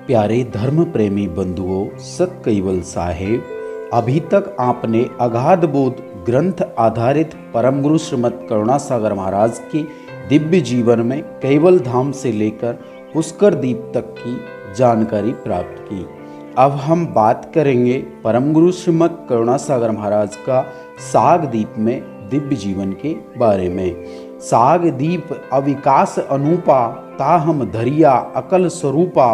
प्यारे धर्म प्रेमी बंधुओं, सत कैवल साहेब, अभी तक आपने अगाध बोध ग्रंथ आधारित परम गुरु श्रीमद करुणासागर महाराज के दिव्य जीवन में कैवल धाम से लेकर पुष्कर द्वीप तक की जानकारी प्राप्त की। अब हम बात करेंगे परम गुरु श्रीमद करुणासागर महाराज का साग द्वीप में दिव्य जीवन के बारे में। साग द्वीप अविकास अनूपा, ताहम धरिया अकल स्वरूपा,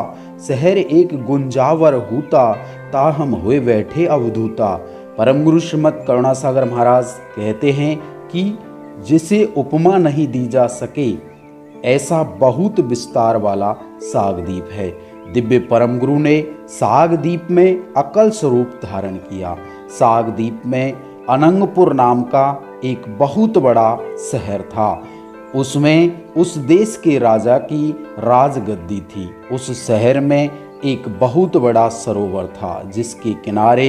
शहर एक गुंजावर हूता, ताहम हुए बैठे अवधूता। परम गुरु श्रीमद करुणासागर महाराज कहते हैं कि जिसे उपमा नहीं दी जा सके ऐसा बहुत विस्तार वाला साग द्वीप है। दिव्य परम गुरु ने साग द्वीप में अकल स्वरूप धारण किया। साग द्वीप में अनंगपुर नाम का एक बहुत बड़ा शहर था। उसमें उस देश के राजा की राजगद्दी थी। उस शहर में एक बहुत बड़ा सरोवर था जिसके किनारे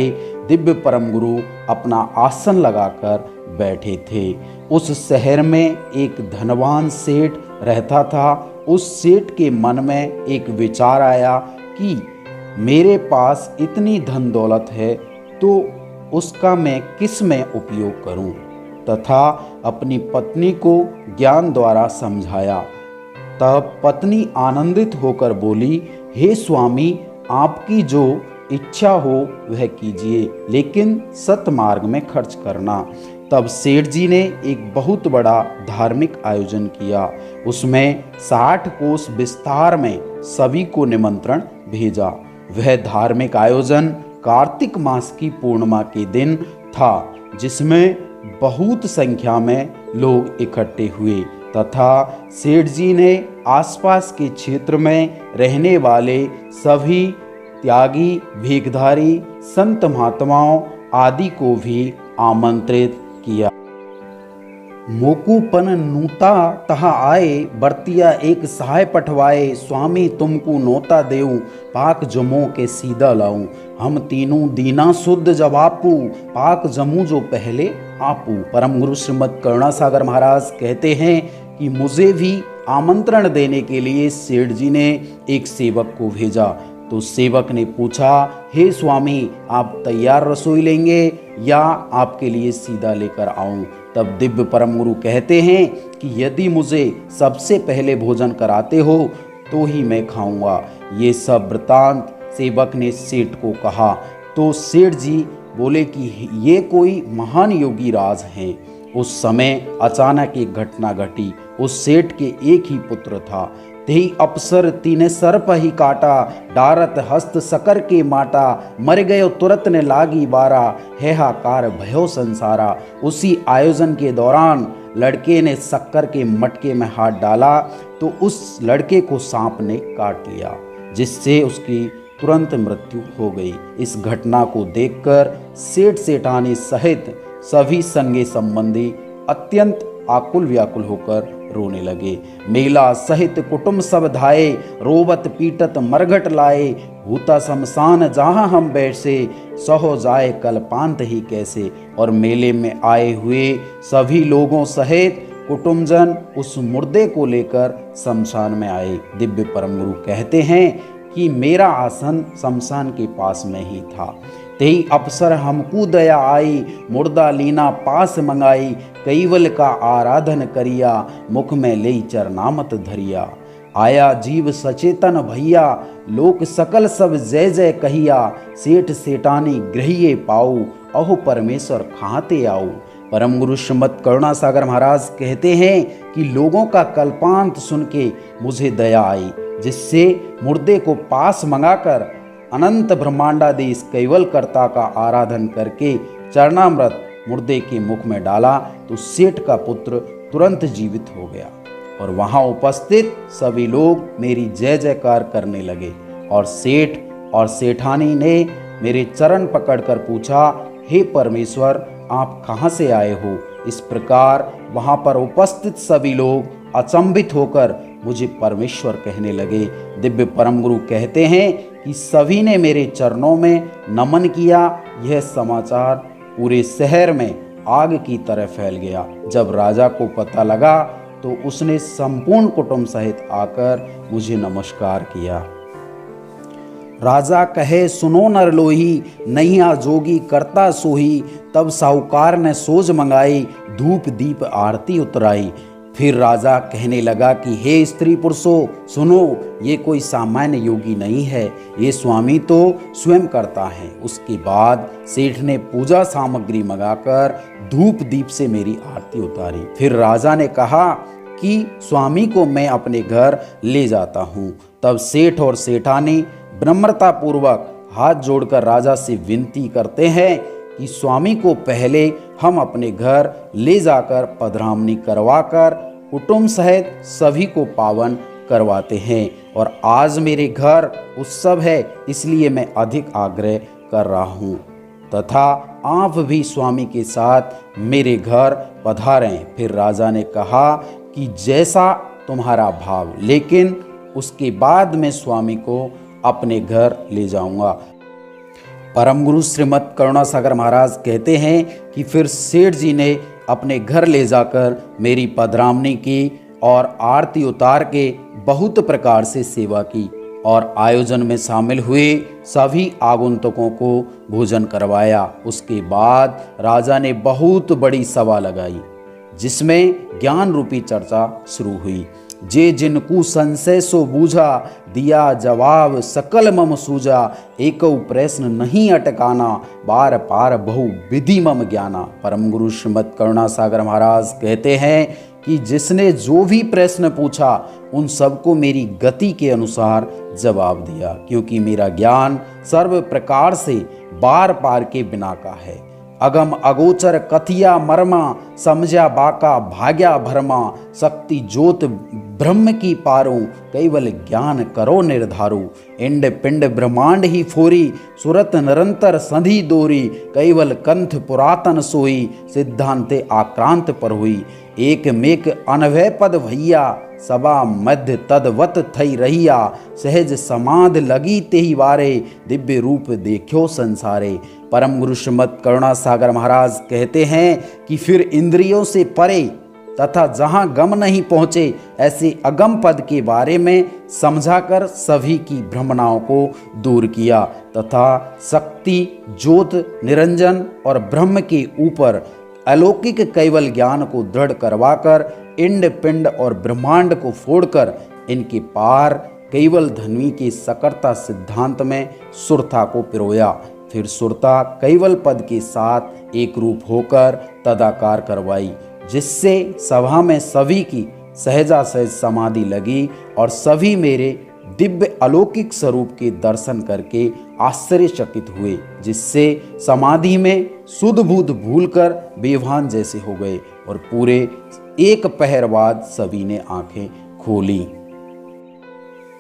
दिव्य परम गुरु अपना आसन लगाकर बैठे थे। उस शहर में एक धनवान सेठ रहता था। उस सेठ के मन में एक विचार आया कि मेरे पास इतनी धन दौलत है तो उसका मैं किस में उपयोग करूं, तथा अपनी पत्नी को ज्ञान द्वारा समझाया। तब पत्नी आनंदित होकर बोली, हे स्वामी, आपकी जो इच्छा हो वह कीजिए, लेकिन सतमार्ग में खर्च करना। तब सेठ जी ने एक बहुत बड़ा धार्मिक आयोजन किया। उसमें 60 कोस विस्तार में सभी को निमंत्रण भेजा। वह धार्मिक आयोजन कार्तिक मास की पूर्णिमा के दिन था, जिसमें बहुत संख्या में लोग इकट्ठे हुए तथा सेठ जी ने आसपास के क्षेत्र में रहने वाले सभी त्यागी, भीखधारी, संत महात्माओं आदि को भी आमंत्रित किया। मोकूपन नूता तहा आए, बर्तिया एक सहाय पठवाए, स्वामी तुमको नोता देऊं, पाक जमो के सीधा लाऊं। हम तीनों दीना शुद्ध जवापू, पाक जमू जो पहले आपू। परम गुरु श्रीमद करुणासागर महाराज कहते हैं कि मुझे भी आमंत्रण देने के लिए सेठ जी ने एक सेवक को भेजा। तो सेवक ने पूछा, हे स्वामी, आप तैयार रसोई लेंगे या आपके लिए सीधा लेकर आऊं? तब दिव्य परम गुरु कहते हैं कि यदि मुझे सबसे पहले भोजन कराते हो तो ही मैं खाऊंगा। ये सब वृतांत सेवक ने सेठ को कहा। तो सेठ जी बोले कि ये कोई महान योगी राज हैं। उस समय अचानक एक घटना घटी। उस सेठ के एक ही पुत्र था। तेहि अवसर तीने सर्प ही काटा, डारत हस्त सकर के माटा, मर गयो तुरत ने लागी बारा, है हाकार भयो संसारा। उसी आयोजन के दौरान लड़के ने शक्कर के मटके में हाथ डाला तो उस लड़के को सांप ने काट लिया, जिससे उसकी तुरंत मृत्यु हो गई। इस घटना को देखकर सेठ सेठानी सहित सभी संगे संबंधी अत्यंत आकुल व्याकुल होकर रोने लगे। मेला सहित कुटुंब सब धाये, रोबत पीटत मरघट लाए, भूता शमशान जहाँ हम बैठे, सहो जाए कल्पांत ही कैसे। और मेले में आए हुए सभी लोगों सहित कुटुंबजन उस मुर्दे को लेकर शमशान में आए। दिव्य परम गुरु कहते हैं कि मेरा आसन शमशान के पास में ही था। तेई अवसर हमको दया आई, मुर्दा लीना पास मंगाई, कैवल का आराधन करिया, मुख में ले चरनामत धरिया। आया जीव सचेतन भैया, लोक सकल सब जय जय कहिया, सेठ सेठानी ग्रहिए पाऊ, अहो परमेश्वर खाते आओ। परम गुरु श्रीमद करुणासागर महाराज कहते हैं कि लोगों का कल्पांत सुन के मुझे दया आई, जिससे मुर्दे को पास मंगाकर अनंत ब्रह्मांडाधीश कैवल कर्ता का आराधन करके चरणामृत मुर्दे के मुख में डाला तो सेठ का पुत्र तुरंत जीवित हो गया। और वहां उपस्थित सभी लोग मेरी जय जयकार करने लगे। और सेठ और सेठानी ने मेरे चरण पकड़कर पूछा, हे परमेश्वर, आप कहाँ से आए हो? इस प्रकार वहां पर उपस्थित सभी लोग अचंभित होकर मुझे परमेश्वर कहने लगे। दिव्य परम गुरु कहते हैं कि सभी ने मेरे चरणों में नमन किया। यह समाचार पूरे शहर में आग की तरह फैल गया। जब राजा को पता लगा तो उसने संपूर्ण कुटुंब सहित आकर मुझे नमस्कार किया। राजा कहे सुनो नर लोही, नैया जोगी करता सोही। तब साहूकार ने सोज मंगाई, धूप दीप आरती उतराई। फिर राजा कहने लगा कि हे स्त्री पुरुषों सुनो, ये कोई सामान्य योगी नहीं है, ये स्वामी तो स्वयं करता है। उसके बाद सेठ ने पूजा सामग्री मंगाकर धूप दीप से मेरी आरती उतारी। फिर राजा ने कहा कि स्वामी को मैं अपने घर ले जाता हूँ। तब सेठ और सेठानी विनम्रता पूर्वक हाथ जोड़कर राजा से विनती करते हैं कि स्वामी को पहले हम अपने घर ले जाकर पधरामनी करवाकर कुटुंब सहित सभी को पावन करवाते हैं। और आज मेरे घर उत्सव है, इसलिए मैं अधिक आग्रह कर रहा हूँ तथा आप भी स्वामी के साथ मेरे घर पधारें। फिर राजा ने कहा कि जैसा तुम्हारा भाव, लेकिन उसके बाद मैं स्वामी को अपने घर ले जाऊंगा। परम गुरु श्रीमद करुणासागर महाराज कहते हैं कि फिर सेठ जी ने अपने घर ले जाकर मेरी पधरामनी की और आरती उतार के बहुत प्रकार से सेवा की और आयोजन में शामिल हुए सभी आगंतुकों को भोजन करवाया। उसके बाद राजा ने बहुत बड़ी सभा लगाई जिसमें ज्ञान रूपी चर्चा शुरू हुई। जे जिनको संशय सो बूझा, दिया जवाब सकल मम सूझा। एकौ प्रश्न नहीं अटकाना, बार पार बहु विधि मम ज्ञाना। परम गुरु श्रीमद करुणासागर महाराज कहते हैं कि जिसने जो भी प्रश्न पूछा उन सबको मेरी गति के अनुसार जवाब दिया, क्योंकि मेरा ज्ञान सर्व प्रकार से बार पार के बिना का है। अगम अगोचर कथिया मर्मा, समझा बाका भाग्या भरमा। शक्ति ज्योत ब्रह्म की पारो, केवल ज्ञान करो निर्धारो। इंड पिंड ब्रह्मांड ही फोरी, सुरत निरंतर संधि दोरी। केवल कंथ पुरातन सोई, सिद्धांते आक्रांत पर हुई। एक मेक अनवय पद भैया, सभा मध्य तदवत थई रहिया। सहज समाध लगी तेहि वारे, दिव्य रूप देखो संसारे। परम गुरु श्रीमद करुणासागर महाराज कहते हैं कि फिर इंद्रियों से परे तथा जहाँ गम नहीं पहुँचे ऐसे अगम पद के बारे में समझाकर सभी की भ्रमणाओं को दूर किया तथा शक्ति ज्योत निरंजन और ब्रह्म के ऊपर अलौकिक कैवल ज्ञान को दृढ़ करवाकर इंड पिंड और ब्रह्मांड को फोड़कर इनके पार कैवल धन्वी के सकरता सिद्धांत में सुरता को पिरोया। फिर सुरता कैवल पद के साथ एक रूप होकर तदाकार करवाई, जिससे सभा में सभी की सहजा सहज समाधि लगी और सभी मेरे दिव्य अलौकिक स्वरूप के दर्शन करके आश्चर्यचकित हुए, जिससे समाधि में सुध बुध भूलकर बेभान जैसे हो गए और पूरे एक पहर बाद सभी ने आंखें खोली।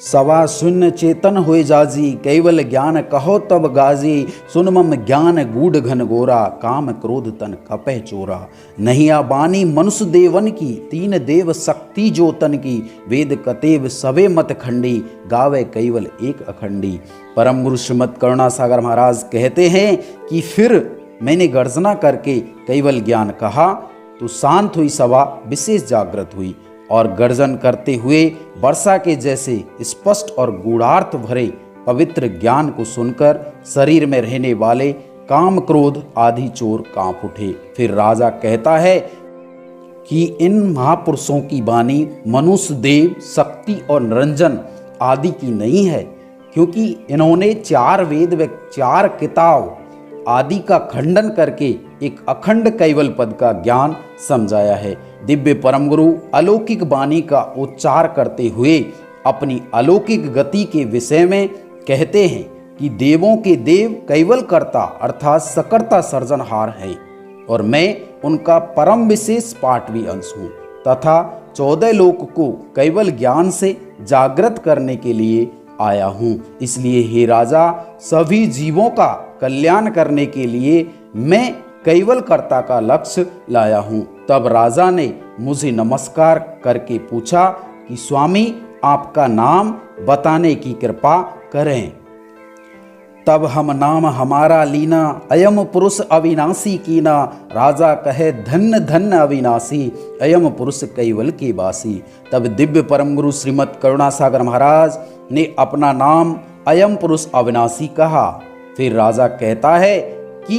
सवा शून्य चेतन होए जाजी, कैवल ज्ञान कहो तब गाजी। सुन मम ज्ञान गूढ़ घन गोरा, काम क्रोध तन कपह चोरा। नहीं बानी मनुष्य देवन की, तीन देव शक्ति जो तन की। वेद कतेव सवे मत खंडी, गावे कैवल एक अखंडी। परम गुरु श्रीमद करुणासागर महाराज कहते हैं कि फिर मैंने गर्जना करके कैवल ज्ञान कहा तो शांत हुई सभा विशेष जागृत हुई और गर्जन करते हुए वर्षा के जैसे स्पष्ट और गूढ़ार्थ भरे पवित्र ज्ञान को सुनकर शरीर में रहने वाले काम क्रोध आदि चोर कांप उठे। फिर राजा कहता है कि इन महापुरुषों की वाणी मनुष्य देव शक्ति और निरंजन आदि की नहीं है, क्योंकि इन्होंने चार वेद व चार किताब आदि का खंडन करके एक अखंड कैवल पद का ज्ञान समझाया है। दिव्य परम गुरु अलौकिक वाणी का उच्चार करते हुए अपनी अलौकिक गति के विषय में कहते हैं कि देवों के देव कैवल कर्ता अर्थात सकर्ता सर्जनहार है और मैं उनका परम विशेष पाठवी अंश हूँ तथा 14 लोक को कैवल ज्ञान से जागृत करने के लिए आया हूँ। इसलिए हे राजा, सभी जीवों का कल्याण करने के लिए मैं कैवल कर्ता का लक्ष्य लाया हूँ। तब राजा ने मुझे नमस्कार करके पूछा कि स्वामी आपका नाम बताने की कृपा करें। तब हम नाम हमारा लीना, अयम पुरुष अविनाशी कीना। राजा कहे धन्य धन्य अविनाशी, अयम पुरुष कैवल के वासी। तब दिव्य परम गुरु श्रीमद करुणासागर महाराज ने अपना नाम अयम पुरुष अविनाशी कहा। फिर राजा कहता है कि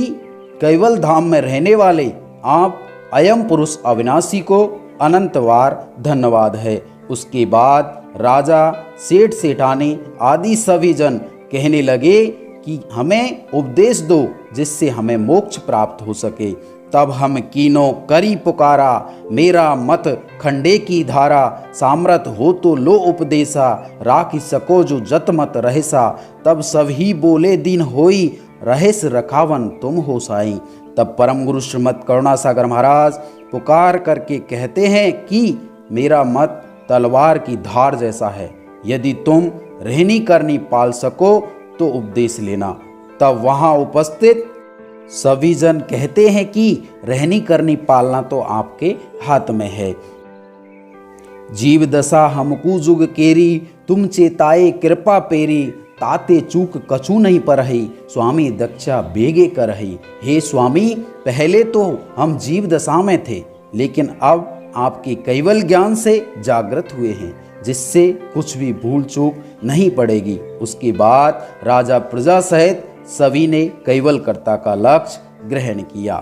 कैवल धाम में रहने वाले आप अयम पुरुष अविनाशी को अनंतवार धन्यवाद है। उसके बाद राजा, सेठ सेठानी आदि सभी जन कहने लगे कि हमें उपदेश दो जिससे हमें मोक्ष प्राप्त हो सके। तब हम कीनो करी पुकारा, मेरा मत खंडे की धारा, सामर्थ हो तो लो उपदेशा, राखी सको जो जत मत रहसा। तब सभी बोले दिन होई, रहेस रखावन तुम हो साई। तब परम गुरु श्रीमद करुणासागर महाराज पुकार करके कहते हैं कि मेरा मत तलवार की धार जैसा है, यदि तुम रहनी करनी पाल सको तो उपदेश लेना। तब वहां उपस्थित सभी जन कहते हैं कि रहनी करनी पालना तो आपके हाथ में है। जीव दशा हमकू जुग केरी, तुम चेताए कृपा पेरी, ताते चूक कछु नहीं परही, स्वामी दक्षा बेगे करही। हे स्वामी, पहले तो हम जीव दशा में थे, लेकिन अब आपके कैवल ज्ञान से जागृत हुए हैं, जिससे कुछ भी भूल चूक नहीं पड़ेगी। उसके बाद राजा प्रजा सहित सभी ने कैवलकर्ता का लक्ष्य ग्रहण किया।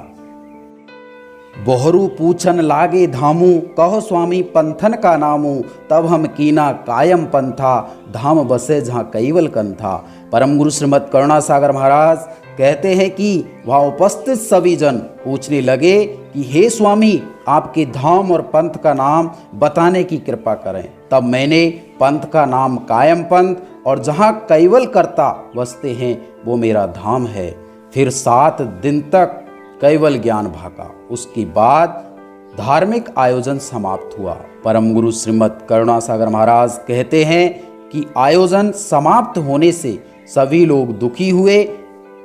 बोहरू पूछन लागे धामू, कहो स्वामी पंथन का नामू, तब हम कीना कायम पंथा, धाम बसे जहाँ कैवल कंथा। परम गुरु श्रीमद करुणासागर महाराज कहते हैं कि वहाँ उपस्थित सभी जन पूछने लगे कि हे स्वामी, आपके धाम और पंथ का नाम बताने की कृपा करें। तब मैंने पंथ का नाम कायम पंथ और जहाँ कैवल कर्ता बसते हैं वो मेरा धाम है। फिर 7 दिन तक कैवल ज्ञान भागा। उसके बाद धार्मिक आयोजन समाप्त हुआ। परम गुरु श्रीमद करुणासागर महाराज कहते हैं कि आयोजन समाप्त होने से सभी लोग दुखी हुए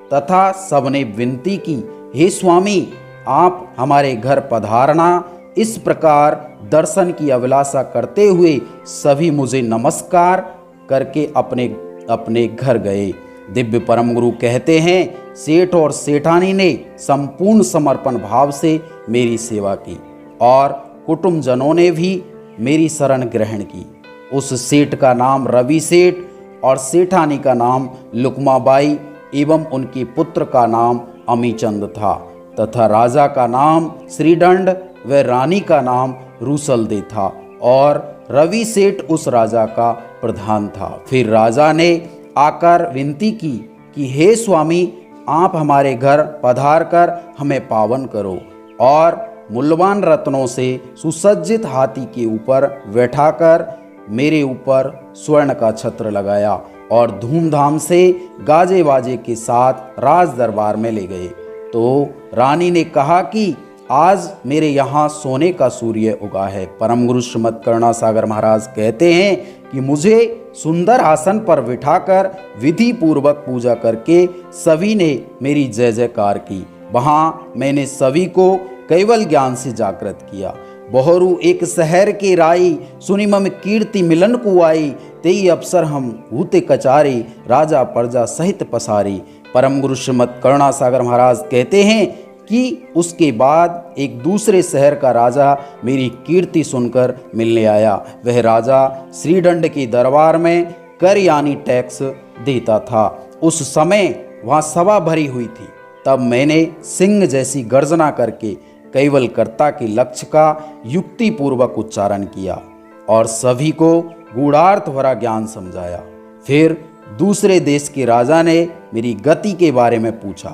तथा सबने विनती की, हे स्वामी, आप हमारे घर पधारना। इस प्रकार दर्शन की अभिलाषा करते हुए सभी मुझे नमस्कार करके अपने अपने घर गए। दिव्य परम गुरु कहते हैं, सेठ और सेठानी ने संपूर्ण समर्पण भाव से मेरी सेवा की और कुटुंब जनों ने भी मेरी शरण ग्रहण की। उस सेठ का नाम रवि सेठ और सेठानी का नाम लुकमाबाई एवं उनके पुत्र का नाम अमीचंद था तथा राजा का नाम श्रीदंड व रानी का नाम रूसलदे था और रवि सेठ उस राजा का प्रधान था। फिर राजा ने आकर विनती की कि हे स्वामी, आप हमारे घर पधार कर हमें पावन करो और मूल्यवान रत्नों से सुसज्जित हाथी के ऊपर बैठाकर मेरे ऊपर स्वर्ण का छत्र लगाया और धूमधाम से गाजे बाजे के साथ राज दरबार में ले गए। तो रानी ने कहा कि आज मेरे यहाँ सोने का सूर्य उगा है। परम गुरु श्रीमद करुणासागर महाराज कहते हैं कि मुझे सुंदर आसन पर बिठाकर विधि पूर्वक पूजा करके सभी ने मेरी जय जयकार की। वहाँ मैंने सभी को कैवल ज्ञान से जागृत किया। बोहरू एक शहर के राई, सुनी मम कीर्ति मिलन को आई, तेई अवसर हम भूते कचारी, राजा प्रजा सहित पसारी। परम गुरु श्रीमद करुणासागर महाराज कहते हैं कि उसके बाद एक दूसरे शहर का राजा मेरी कीर्ति सुनकर मिलने आया। वह राजा श्रीदंड के दरबार में कर यानी टैक्स देता था। उस समय वहाँ सभा भरी हुई थी। तब मैंने सिंह जैसी गर्जना करके कैवलकर्ता के लक्ष्य का युक्ति पूर्वक उच्चारण किया और सभी को गूढ़ार्थ भरा ज्ञान समझाया। फिर दूसरे देश के राजा ने मेरी गति के बारे में पूछा।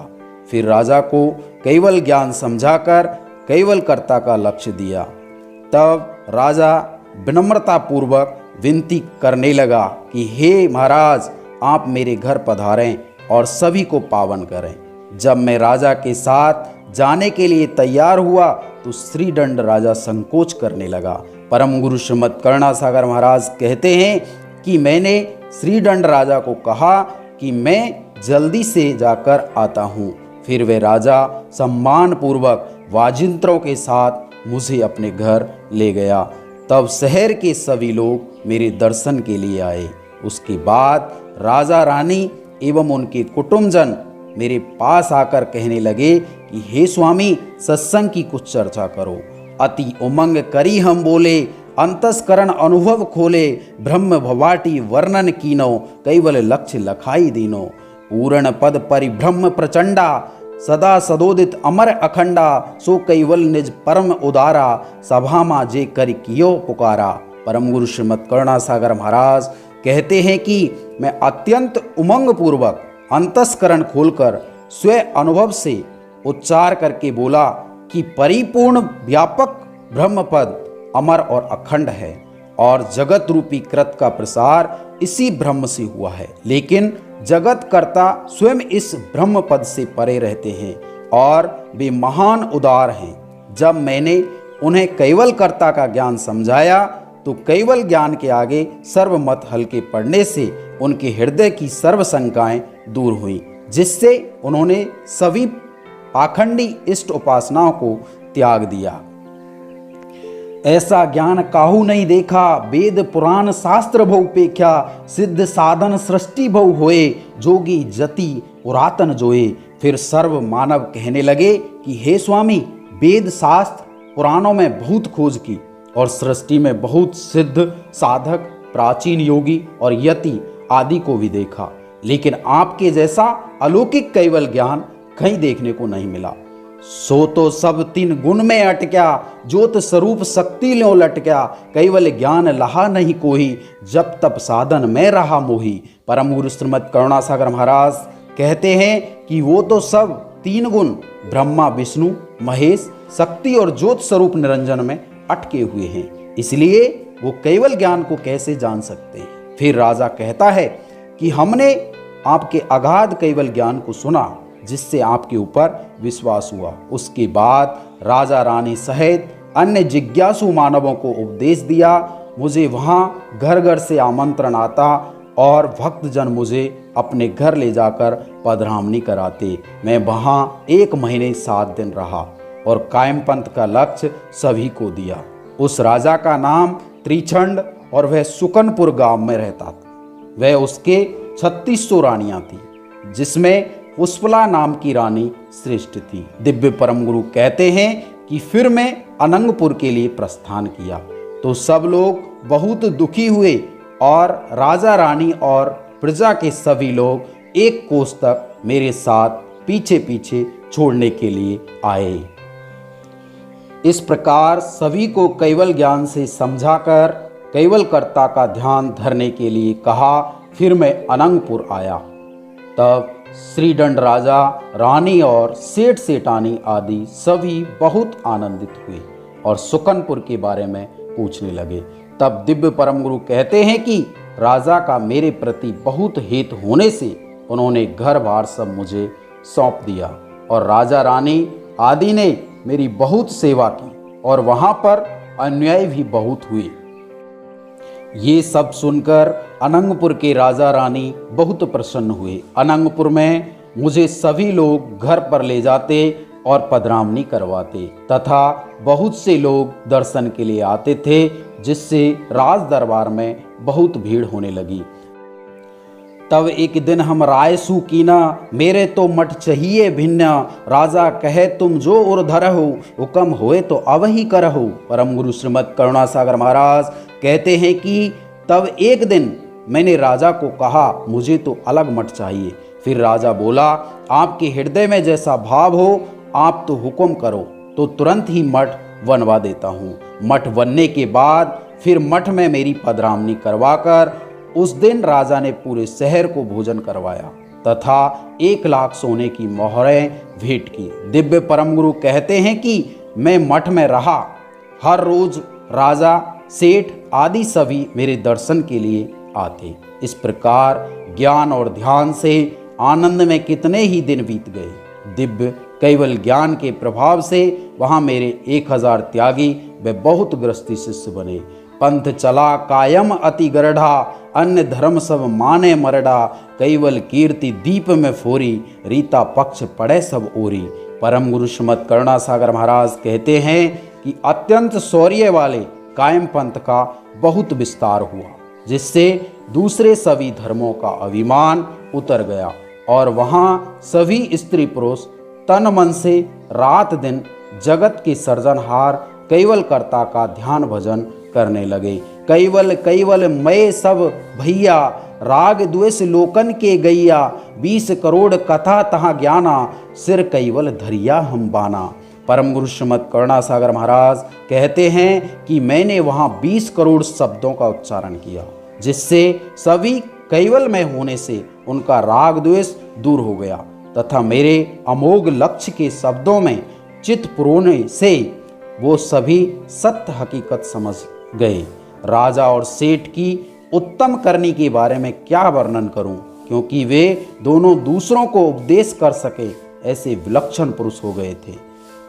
फिर राजा को कैवल ज्ञान समझाकर कैवलकर्ता का लक्ष्य दिया। तब राजा विनम्रता पूर्वक विनती करने लगा कि हे महाराज, आप मेरे घर पधारें और सभी को पावन करें। जब मैं राजा के साथ जाने के लिए तैयार हुआ तो श्रीदंड राजा संकोच करने लगा। परम गुरु श्रीमद करुणासागर महाराज कहते हैं कि मैंने श्रीदंड राजा को कहा कि मैं जल्दी से जाकर आता हूँ। फिर वे राजा सम्मान पूर्वक वाजिंत्रों के साथ मुझे अपने घर ले गया। तब शहर के सभी लोग मेरे दर्शन के लिए आए। उसके बाद राजा रानी एवं उनके कुटुंबजन मेरे पास आकर कहने लगे कि हे स्वामी, सत्संग की कुछ चर्चा करो। अति उमंग करी हम बोले, अंतस्करण अनुभव खोले, ब्रह्म भवाटी वर्णन कीनो, कैवल लक्ष्य लखाई दीनो। पूर्ण पद परिब्रह्म प्रचंडा, सदा सदोदित अमर अखंडा, सो कैवल निज परम उदारा, सभा मा जे कर कियो पुकारा। परम गुरु श्रीमद करुणासागर महाराज कहते हैं कि मैं अत्यंत उमंग पूर्वक अंतस्करण खोलकर स्वयं अनुभव से उच्चार करके बोला कि परिपूर्ण व्यापक ब्रह्म पद अमर और अखंड है और जगत रूपी कृत का प्रसार इसी ब्रह्म से हुआ है। लेकिन जगत कर्ता स्वयं इस ब्रह्म पद से परे रहते हैं और वे महान उदार हैं। जब मैंने उन्हें कैवल कर्ता का ज्ञान समझाया तो कैवल ज्ञान के आगे सर्वमत हल्के पड़ने से उनके हृदय की सर्व शंकाएं दूर हुई, जिससे उन्होंने सभी पाखंडी इष्ट उपासनाओं को त्याग दिया। ऐसा ज्ञान काहू नहीं देखा, वेद पुराण शास्त्र भव उपेक्षा, सिद्ध साधन सृष्टि भव होए, जोगी जति पुरातन जोए। फिर सर्व मानव कहने लगे कि हे स्वामी, वेद शास्त्र पुराणों में बहुत खोज की और सृष्टि में बहुत सिद्ध साधक, प्राचीन योगी और यति आदि को भी देखा, लेकिन आपके जैसा अलौकिक कैवल ज्ञान कहीं देखने को नहीं मिला। सो तो सब तीन गुण में अटक्या, ज्योत स्वरूप शक्ति ल्यों लटक्या, कैवल ज्ञान लहा नहीं कोई, जब तब साधन में रहा मोही। परम गुरु श्रीमद करुणासागर महाराज कहते हैं कि वो तो सब तीन गुण ब्रह्मा विष्णु महेश शक्ति और ज्योत स्वरूप निरंजन में अटके हुए हैं, इसलिए वो कैवल ज्ञान को कैसे जान सकते हैं। फिर राजा कहता है कि हमने आपके अगाध कैवल ज्ञान को सुना, जिससे आपके ऊपर विश्वास हुआ। उसके बाद राजा रानी सहित अन्य जिज्ञासु मानवों को उपदेश दिया। मुझे वहाँ घर घर से आमंत्रण आता और भक्तजन मुझे अपने घर ले जाकर पधरामनी कराते। मैं वहाँ 1 महीने 7 दिन रहा और कायम पंथ का लक्ष्य सभी को दिया। उस राजा का नाम त्रिचंड और वह सुकनपुर गांव में रहता था। वह उसके 3600 रानियां थी, जिसमें पुष्पला नाम की रानी श्रेष्ठ थी। दिव्य परम गुरु कहते हैं कि फिर मैं अनंगपुर के लिए प्रस्थान किया तो सब लोग बहुत दुखी हुए और राजा रानी और प्रजा के सभी लोग 1 कोस तक मेरे साथ पीछे पीछे छोड़ने के लिए आए। इस प्रकार सभी को कैवल ज्ञान से समझाकर कैवल कर्ता का ध्यान धरने के लिए कहा। फिर मैं अनंगपुर आया। तब श्रीदंड राजा रानी और सेठ सेठानी आदि सभी बहुत आनंदित हुए और सुकनपुर के बारे में पूछने लगे। तब दिव्य परम गुरु कहते हैं कि राजा का मेरे प्रति बहुत हित होने से उन्होंने घर बार सब मुझे सौंप दिया और राजा रानी आदि ने मेरी बहुत सेवा की और वहाँ पर अन्याय भी बहुत हुए। ये सब सुनकर अनंगपुर के राजा रानी बहुत प्रसन्न हुए। अनंगपुर में मुझे सभी लोग घर पर ले जाते और पधरामनी करवाते तथा बहुत से लोग दर्शन के लिए आते थे, जिससे राज दरबार में बहुत भीड़ होने लगी। तब एक दिन हम राय सु कीना, मेरे तो मठ चाहिए भिन्न, राजा कहे तुम जो उर धरहु, हुक्म होए तो अवही करहु। परम गुरु श्रीमद करुणासागर महाराज कहते हैं कि तब एक दिन मैंने राजा को कहा मुझे तो अलग मठ चाहिए। फिर राजा बोला, आपके हृदय में जैसा भाव हो आप तो हुक्म करो तो तुरंत ही मठ बनवा देता हूँ। मठ बनने के बाद फिर मठ में मेरी पधरामनी करवाकर उस दिन राजा ने पूरे शहर को भोजन करवाया तथा 1 लाख सोने की मोहरें भेंट की। दिव्य परम गुरु कहते हैं कि मैं मठ में रहा। हर रोज राजा सेठ आदि सभी मेरे दर्शन के लिए आते। इस प्रकार ज्ञान और ध्यान से आनंद में कितने ही दिन बीत गए। दिव्य कैवल ज्ञान के प्रभाव से वहाँ मेरे 1000 त्यागी व बहुत गृहस्थी शिष्य बने। पंथ चला कायम अति गरढ़ा, अन्य धर्म सब माने मरडा, कैवल कीर्ति दीप में फोरी, रीता पक्ष पड़े सब ओरी। परम गुरु श्रीमद करुणासागर महाराज कहते हैं कि अत्यंत शौर्य वाले कायम पंथ का बहुत विस्तार हुआ, जिससे दूसरे सभी धर्मों का अभिमान उतर गया और वहाँ सभी स्त्री पुरुष तन मन से रात दिन जगत के सर्जनहार कैवल कर्ता का ध्यान भजन करने लगे। कैवल कैवल मैं सब भैया, राग द्वेष लोकन के गैया, 20 करोड़ कथा तहाँ ज्ञाना, सिर कैवल धरिया हम बाना। परम गुरु श्रीमद करुणासागर महाराज कहते हैं कि मैंने वहाँ 20 करोड़ शब्दों का उच्चारण किया, जिससे सभी कैवलमय होने से उनका राग द्वेष दूर हो गया तथा मेरे अमोघ लक्ष्य के शब्दों में चित्त पुरोने से वो सभी सत्य हकीकत समझ गए। राजा और सेठ की उत्तम करनी के बारे में क्या वर्णन करूं, क्योंकि वे दोनों दूसरों को उपदेश कर सके ऐसे विलक्षण पुरुष हो गए थे।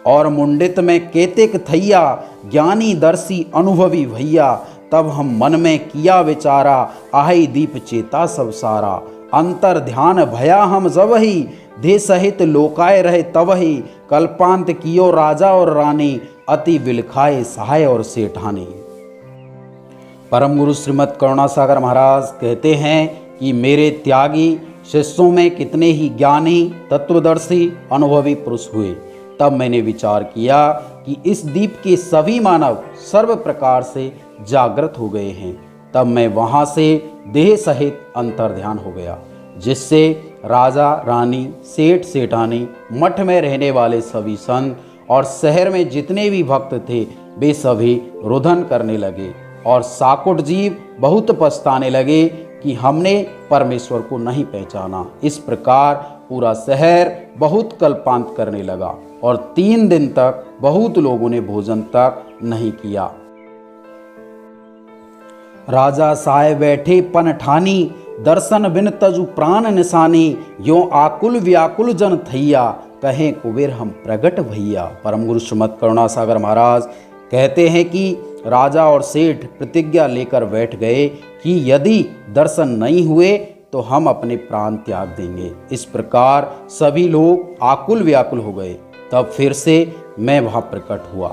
और मुंडित में केतिक थैया, ज्ञानी दर्शी अनुभवी भैया, तब हम मन में किया विचारा, आही दीप चेता सब सारा। अंतर ध्यान भया हम जब ही, दे सहित लोकाय रहे तब ही, कल्पांत कियो राजा और रानी, अति विलखाए सहाय और सेठानी। परम गुरु श्रीमद करुणासागर महाराज कहते हैं कि मेरे त्यागी शिष्यों में कितने ही ज्ञानी, तत्वदर्शी, अनुभवी पुरुष हुए। तब मैंने विचार किया कि इस द्वीप के सभी मानव सर्व प्रकार से जागृत हो गए हैं। तब मैं वहाँ से देह सहित अंतर्ध्यान हो गया, जिससे राजा रानी, सेठ सेठानी, मठ में रहने वाले सभी संत और शहर में जितने भी भक्त थे वे सभी रुदन करने लगे और साकुट जीव बहुत पछताने लगे कि हमने परमेश्वर को नहीं पहचाना। इस प्रकार पूरा शहर बहुत कल्पांत करने लगा और 3 दिन तक बहुत लोगों ने भोजन तक नहीं किया। राजा साय बैठे पन ठानी, दर्शन बिन तजु प्राण निशानी, यो आकुल व्याकुल जन थैया, कहें कुबेर हम प्रगट भैया। परम गुरु श्रीमद करुणासागर महाराज कहते हैं कि राजा और सेठ प्रतिज्ञा लेकर बैठ गए कि यदि दर्शन नहीं हुए तो हम अपने प्राण त्याग देंगे। इस प्रकार सभी लोग आकुल व्याकुल हो गए। तब फिर से मैं वहाँ प्रकट हुआ।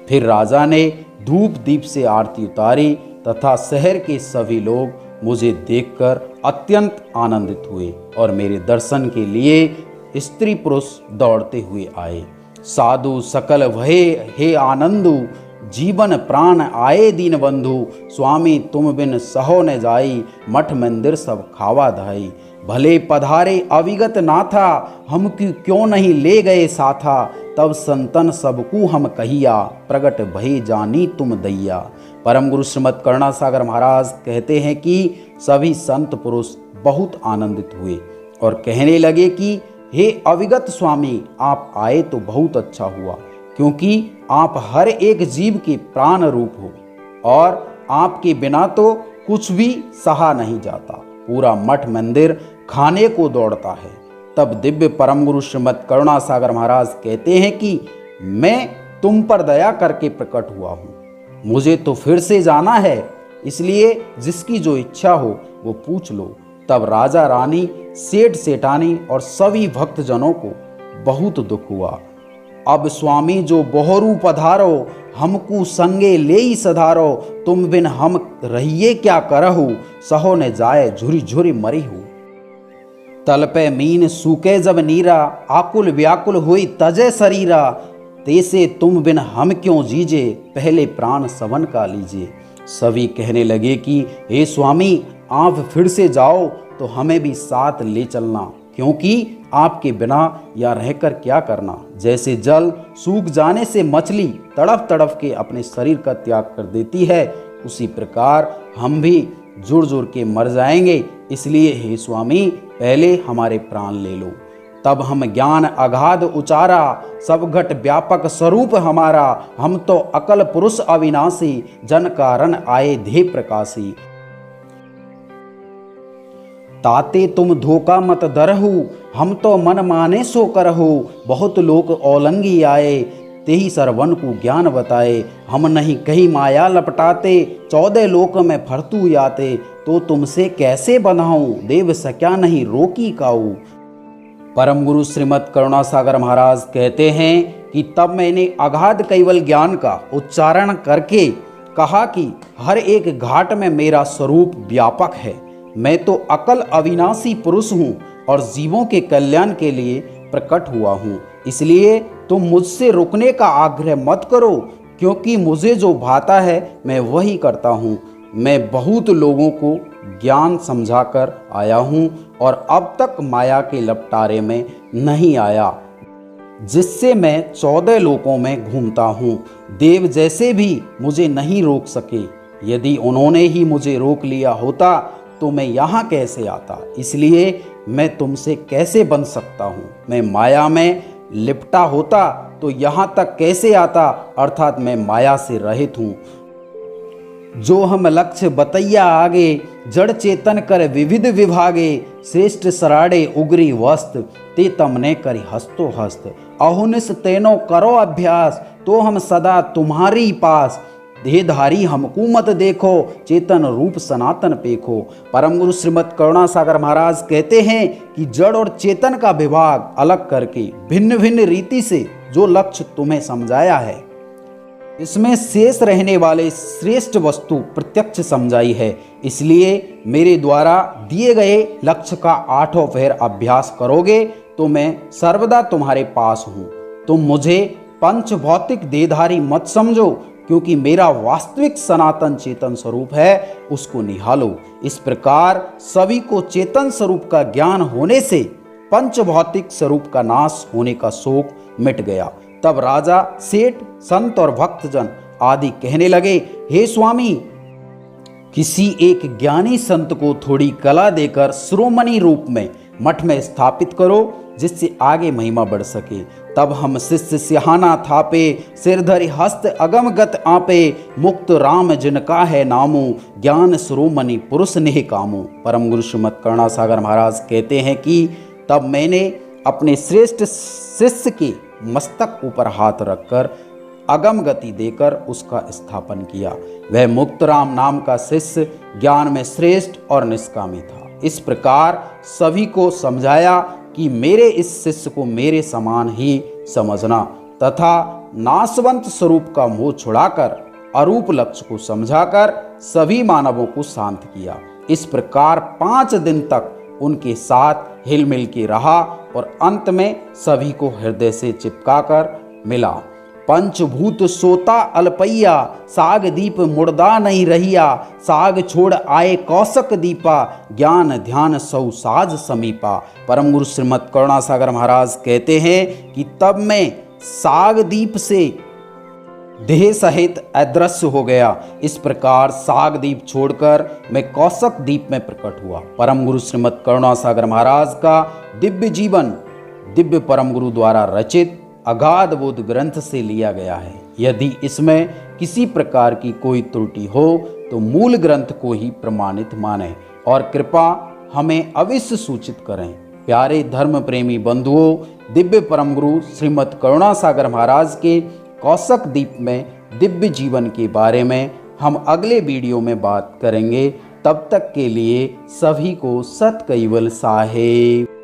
फिर राजा ने धूप दीप से आरती उतारी तथा शहर के सभी लोग मुझे देखकर अत्यंत आनंदित हुए और मेरे दर्शन के लिए स्त्री पुरुष दौड़ते हुए आए। साधु सकल भये हे आनंदु, जीवन प्राण आए दीन बंधु, स्वामी तुम बिन सहो न जाई, मठ मंदिर सब खावा धाई। भले पधारे अविगत नाथा, हम क्यों नहीं ले गए साथा, तब संतन सबकू हम कहिया, प्रगट भय जानी तुम दैया। परम गुरु श्रीमद करुणासागर महाराज कहते हैं कि सभी संत पुरुष बहुत आनंदित हुए और कहने लगे कि हे अविगत स्वामी, आप आए तो बहुत अच्छा हुआ, क्योंकि आप हर एक जीव के प्राण रूप हो और आपके बिना तो कुछ भी सहा नहीं जाता। पूरा मठ मंदिर खाने को दौड़ता है। तब दिव्य परम गुरु श्रीमद करुणासागर महाराज कहते हैं कि मैं तुम पर दया करके प्रकट हुआ हूँ, मुझे तो फिर से जाना है, इसलिए जिसकी जो इच्छा हो वो पूछ लो। तब राजा रानी, सेठ सेठानी और सभी भक्तजनों को बहुत दुख हुआ। अब स्वामी जो बोहरू पधारो, हमकू संगे ले ही सधारो, तुम बिन हम रहिए क्या करहु, सहो न जाए झुरी झुरी मरी हूँ। तल पे मीन सूखे जब नीरा, आकुल व्याकुल हुई तजे शरीरा, तैसे तुम बिन हम क्यों जीजे, पहले प्राण सवन का लीजिए। सभी कहने लगे कि हे स्वामी, आप फिर से जाओ तो हमें भी साथ ले चलना, क्योंकि आपके बिना या रहकर क्या करना। जैसे जल सूख जाने से मछली तड़फ तड़फ के अपने शरीर का त्याग कर देती है, उसी प्रकार हम भी जुड़ जुड़ के मर जाएंगे, इसलिए हे स्वामी पहले हमारे प्राण ले लो। तब हम ज्ञान अगाध उचारा, सब घट व्यापक स्वरूप हमारा, हम तो अकल पुरुष अविनाशी, जन कारण आए धे प्रकाशी। ताते तुम धोखा मत दरहु, हम तो मन माने सो करहु, बहुत लोग ओलंगी आए, तेही सरवन को ज्ञान बताए, हम नहीं कहीं माया लपटाते, 14 लोक में फरतू याते, तो तुमसे कैसे बंधाऊं, देव सक्या नहीं रोकी काऊ। परम गुरु श्रीमद करुणासागर महाराज कहते हैं कि तब मैंने अगाध कैवल ज्ञान का उच्चारण करके कहा कि हर एक घाट में मेरा स्वरूप व्यापक है। मैं तो अकल अविनाशी पुरुष हूँ और जीवों के कल्याण के लिए प्रकट हुआ हूँ, इसलिए तुम मुझसे रुकने का आग्रह मत करो, क्योंकि मुझे जो भाता है मैं वही करता हूँ। मैं बहुत लोगों को ज्ञान समझाकर आया हूँ और अब तक माया के लपटारे में नहीं आया, जिससे मैं 14 लोकों में घूमता हूँ। देव जैसे भी मुझे नहीं रोक सके। यदि उन्होंने ही मुझे रोक लिया होता तो मैं यहाँ कैसे आता? इसलिए मैं तुमसे कैसे बन सकता हूँ? मैं माया में लिपटा होता तो यहाँ तक कैसे आता? अर्थात मैं माया से रहित हूँ। जो हम लक्ष्य बतैया आगे, जड़ चेतन कर विविध विभागे, श्रेष्ठ सराड़े उगरी वस्त, ते तमने करी हस्तो हस्त। अहुनिस तेनो करो अभ्यास, तो हम सदा तुम्हारी पास। देहधारी हमको मत देखो, चेतन रूप सनातन पेखो। परम गुरु श्रीमद करुणासागर महाराज कहते हैं कि जड़ और चेतन का विभाग अलग करके भिन्न भिन्न रीति से जो लक्ष्य तुम्हें समझाया है, इसमें शेष रहने वाले श्रेष्ठ वस्तु प्रत्यक्ष समझाई है। इसलिए मेरे द्वारा दिए गए लक्ष्य का 8 पहर अभ्यास करोगे तो मैं सर्वदा तुम्हारे पास हूँ। तुम मुझे पंच भौतिक देहधारी मत समझो, क्योंकि मेरा वास्तविक सनातन चेतन स्वरूप है, उसको निहालो। इस प्रकार सभी को चेतन स्वरूप का ज्ञान होने से पंच भौतिक स्वरूप का नाश होने का शोक मिट गया। तब राजा, सेठ, संत और भक्तजन आदि कहने लगे, हे स्वामी, किसी एक ज्ञानी संत को थोड़ी कला देकर शिरोमणि रूप में मठ में स्थापित करो, जिससे आगे महिमा बढ़ सके। तब हम शिष्य सिहाना थापे, सिरधरि हस्त अगमगत आपे, मुक्त राम जिनका है नामो, ज्ञान शिरोमणि पुरुष नेह कामो। परम गुरु श्रीमद करुणासागर महाराज कहते हैं कि तब मैंने अपने श्रेष्ठ शिष्य के मस्तक ऊपर हाथ रखकर अगम गति देकर उसका स्थापन किया। वह मुक्तराम नाम का शिष्य ज्ञान में श्रेष्ठ और निष्कामी था। इस प्रकार सभी को समझाया कि मेरे इस शिष्य को मेरे समान ही समझना तथा नाशवंत स्वरूप का मोह छुड़ाकर अरूप लक्ष्य को समझाकर सभी मानवों को शांत किया। इस प्रकार 5 दिन तक उनके साथ हिलमिल के रहा और अंत में सभी को हृदय से चिपकाकर मिला। पंचभूत सोता अल्पैया, साग दीप मुर्दा नहीं रहिया, साग छोड़ आए कौशक दीपा, ज्ञान ध्यान सौ साज समीपा। परम गुरु श्रीमद करुणासागर महाराज कहते हैं कि तब मैं साग दीप से देह सहित अदृश्य हो गया। इस प्रकार साग दीप छोड़कर मैं कौशक दीप में प्रकट हुआ। परम गुरु श्रीमद करुणासागर महाराज का दिव्य जीवन दिव्य परम गुरु द्वारा रचित अगाध बोध ग्रंथ से लिया गया है। यदि इसमें किसी प्रकार की कोई त्रुटि हो तो मूल ग्रंथ को ही प्रमाणित माने और कृपा हमें अवश्य सूचित करें। प्यारे धर्म प्रेमी बंधुओं, दिव्य परम गुरु श्रीमद करुणासागर महाराज के कौशक दीप में दिव्य जीवन के बारे में हम अगले वीडियो में बात करेंगे। तब तक के लिए सभी को सत कैवल साहेब।